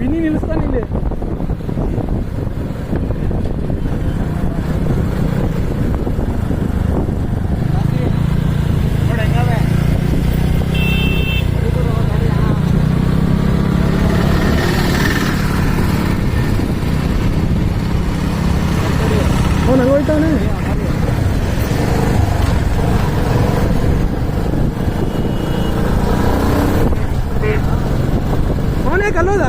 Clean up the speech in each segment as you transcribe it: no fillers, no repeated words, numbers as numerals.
ಬಿನಿ ನಿಲ್ಲಿಸ್ತಾನೆ ಇಲ್ಲಿ. ಅವನು ಹೋಯ್ತಾನೆ. ಅವನೇ ಕಲ್ಲೋದ.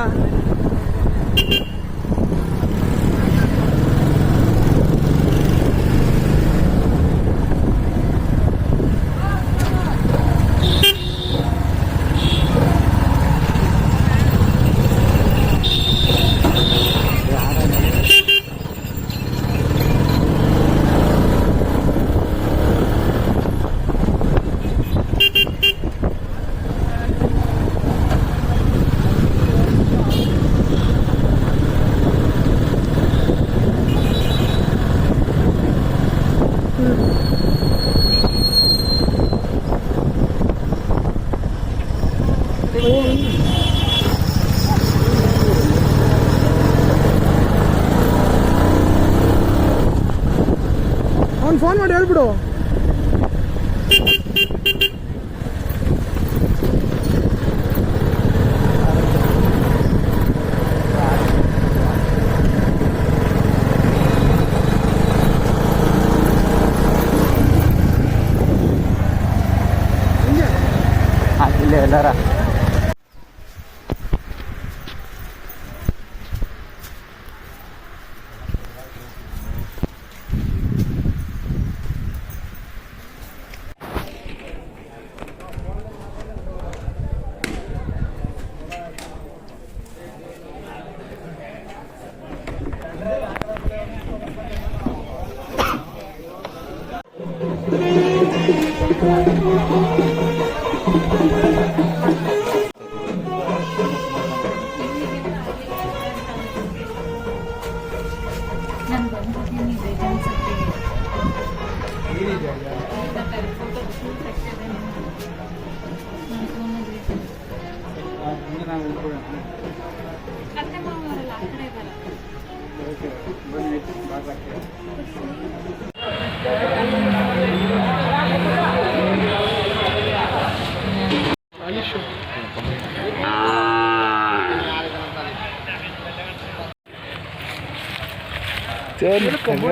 ಅವ್ನು ಫೋನ್ ಮಾಡಿ ಹೇಳ್ಬಿಡು. ಇಲ್ಲೇ ಎಲ್ಲಾರ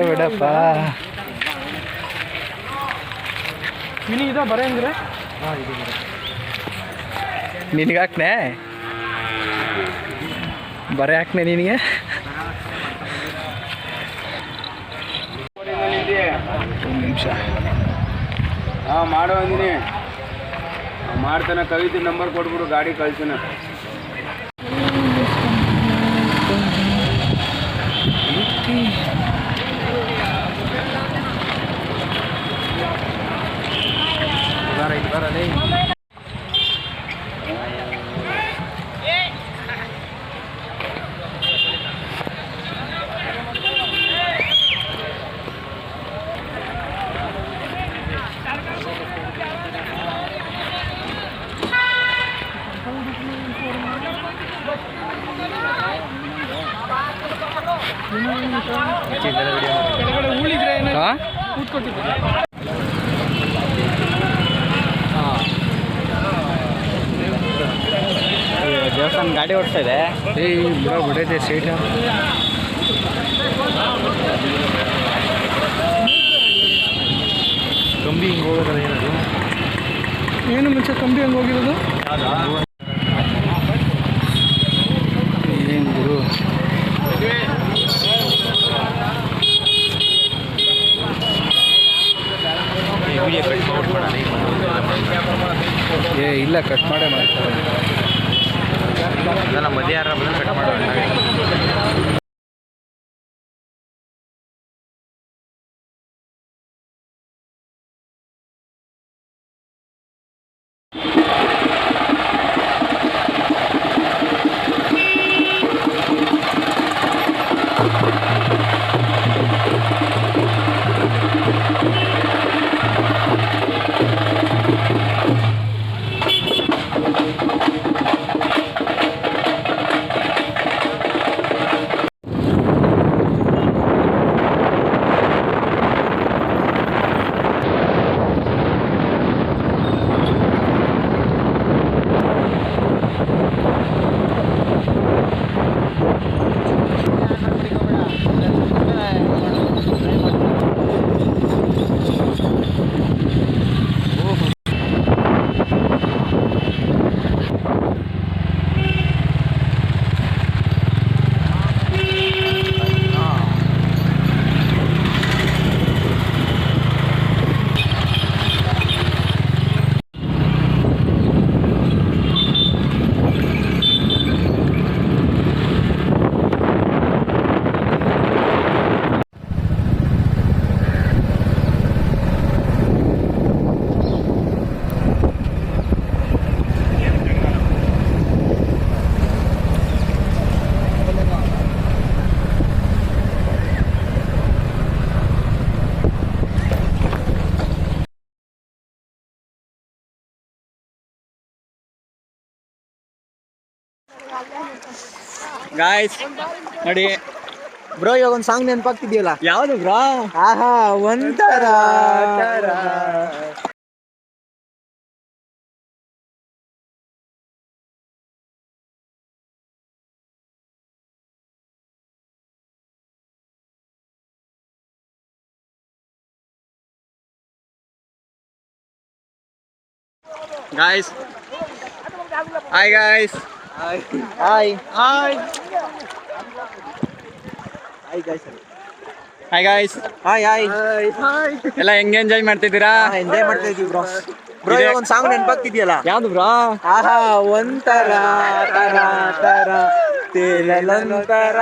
ಬಿಡಪ್ಪ. ಮಿನಿ ಇದ ಬರ ಹೆಂಗ್ರೆ ನಿನಗೆ ಹಾಕ್ನೆ ಬರೆ ಹಾಕ್ನೆ ನಿನಗೆ. ಒಂದು ನಿಮಿಷ ಮಾಡೋ ಅಂದಿನಿ. ಮಾಡ್ತಾನೆ. ಕವಿತೆ ನಂಬರ್ ಕೊಟ್ಬಿಡು, ಗಾಡಿ ಕಳ್ಸಿನ. ಉಳಿದ್ರೆ ದೇವಸ್ಥಾನ ಗಾಡಿ ಓಡಿಸ್ತಾ ಇದೆ. ಬಿಡೈತೆ ಸೀಟ. ಕಂಬಿ ಹಿಂಗೆ ಹೋಗೋದಲ್ಲ ಏನದು? ಏನು ಮುಂಚೆ ಕಂಬಿ ಹಂಗೆ ಹೋಗಿರೋದು? ಏನು ಗುರು? ಇಲ್ಲ, ಕಟ್ ಮಾಡೇ ಮಾಡ್ತಾರೆ. ಅದೆಲ್ಲ ಮಧ್ಯ ಯಾರ ಬಂದು ಕಟ್ ಮಾಡೋಣ. ಗಾಯ್ಸ್ ನೋಡಿ ಬ್ರೋ ಇವಾಗ ಒಂದು ಸಾಂಗ್ ನೆನಪಾಗ್ತಿದ್ಯಲ್ಲ ಯಾವುದು ಬ್ರಾ ಆಹಾ ಒಂಥರ guys hi guys hi hi hi guys hi guys hi hi ಎಲ್ಲ ಹೆಂಗೆ ಎಂಜಾಯ್ ಮಾಡ್ತಿದ್ದೀರಾ ಎಂಜಾಯ್ ಮಾಡ್ತಾ ಇದೀವಿ ಬ್ರೋ ಬ್ರೋ ಇದೆ. ಇವಾಗ ಒಂದು ಸಾಂಗ್ ನೆನಪಾಗ್ತಿದ್ಯಲ್ಲ ಯಾವುದು ಬ್ರಾ ಆಹಾ ಒಂಥರ ತರ ತರ ತೇಲಲೊಂಥರ